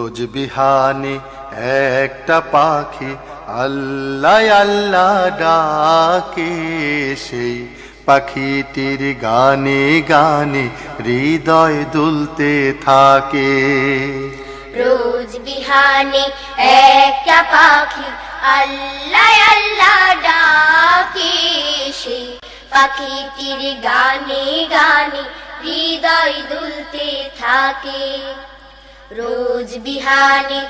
রোজ বিহানে একটা পাখি আল্লাহ আল্লাহ ডাকে, সেই পাখিটির গানে গানে হৃদয় দুলতে থাকে। রোজ বিহানে একটা পাখি আল্লাহ আল্লাহ ডাকে, সেই পাখিটির গানে গানে হৃদয় দুলতে থাকে। রোজ বিহানে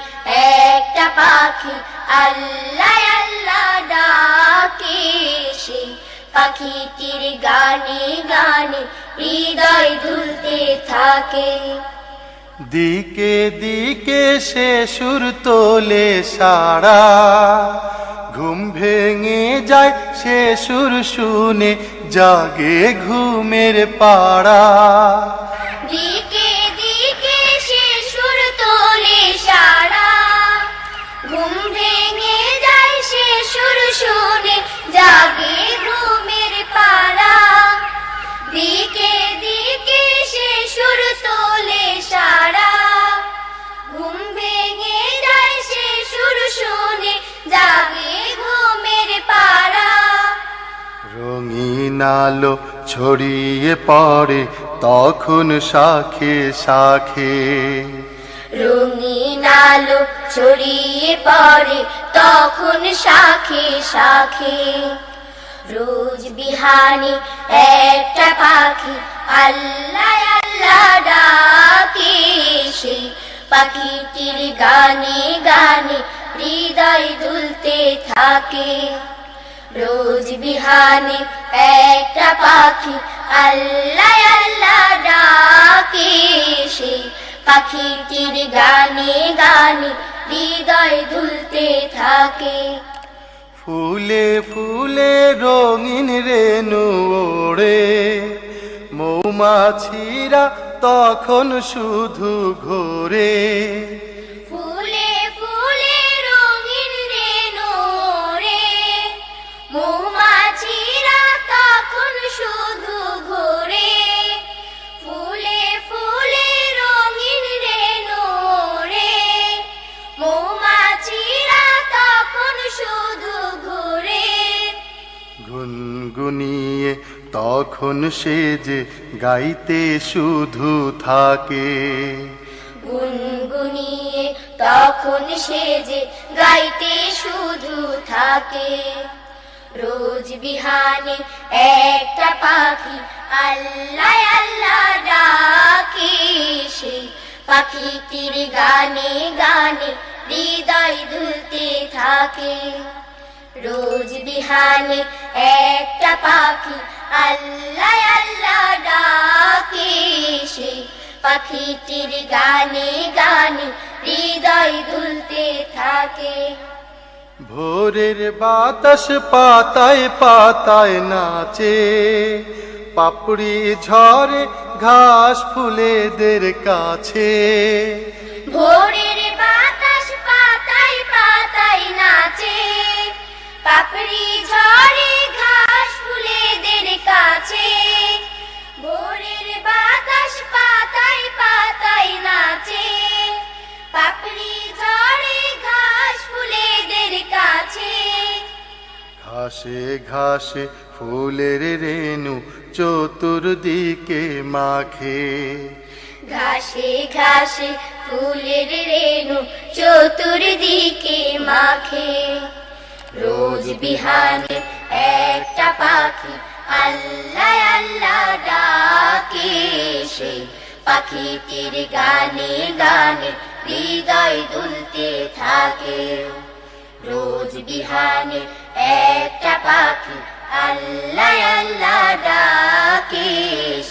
একটা পাখি আল্লাহ আল্লাহ ডাকে, সেই পাখিটির গানে গানে হৃদয় দুলতে থাকে। দিকে দিকে সে সুর তোলে সারা, ঘুম ভেঙে যায় সে সুর শুনে জাগে ঘুমের পাড়া। দিকে দিকে সে সুর তোলে সারা, ঘুম ভেঙে যায় সে সুর শুনে জাগে ঘুমের পাড়া। দিকে দিকে সে সুর তোলে সারা, ঘুম ভেঙে যায় সে সুর শুনে জাগে ঘুমের পাড়া। রঙিন আলো ছড়িয়ে পড়ে তখন শাখে শাখে, রঙিন আলো ছড়িয়ে পড়ে তখন শাখে শাখে। রোজ বিহানে একটা পাখি আল্লাহ আল্লাহ ডাকে, সেই পাখিটির গানে গানে হৃদয় দুলতে থাকে। রোজ বিহানে একটা পাখি আল্লাহ আল্লাহ ডাকে, সেই পাখিটির গানে গানে হৃদয় দুলতে থাকে। ফুলে ফুলে রঙিন রেণু ওড়ে, মৌমাছিরা তখন শুধু ঘোরে। ফুলে ফুলে রঙিন রেণু ওড়ে, মৌমাছিরা তখন শুধু ঘোরে। ফুলে ফুলে রঙিন রেণু ওড়ে, মৌমাছিরা তখন শুধু ঘোরে। গুনগুনিয়ে তখন সে যে গাইতে শুধু থাকে, গুনগুনিয়ে তখন সে যে গাইতে শুধু থাকে। রোজ বিহানে একটা পাখি আল্লাহ আল্লাহ ডাকে, সেই পাখিটির গানে গানে হৃদয় দুলতে থাকে। রোজ বিহানে একটা পাখি আল্লাহ আল্লাহ ডাকে, সেই পাখিটির গানে গানে হৃদয় দুলতে থাকে। ভোরের বাতাস পাতায় পাতায় নাচে, পাপড়ি ঝরে ঘাস ফুলেদের কাছে। ভোরের বাতাস পাতায় পাতায় নাচে, পাপড়ি ঝরে ঘাস ফুলেদের কাছে। ভোরের বাতাস পাতায় পাতায় নাচে, পাপড়ি ঝরে ঘাস ফুলেদের কাছে। ঘাসে ঘাসে ফুলের রেণু চতুর্দিকে মাখে, ঘাসে ঘাসে ফুলের রেণু চতুর্দিকে মাখে। রোজ বিহানে একটা পাখি আল্লাহ আল্লাহ ডাকে, সেই পাখিটির গানে গানে হৃদয় দুলতে থাকে। রোজ বিহানে একটা পাখি আল্লাহ আল্লাহ ডাকে,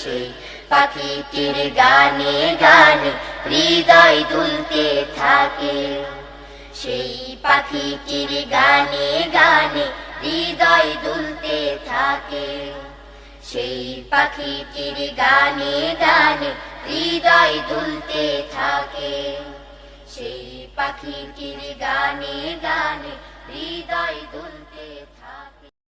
সেই পাখিটির গানে গানে হৃদয় দুলতে থাকে। সেই পাখিটির গানে গানে হৃদয় দুলতে থাকে। সেই পাখিটির গানে গানে হৃদয় দুলতে থাকে। সেই পাখিটির গানে গানে হৃদয় দুলতে থাকে।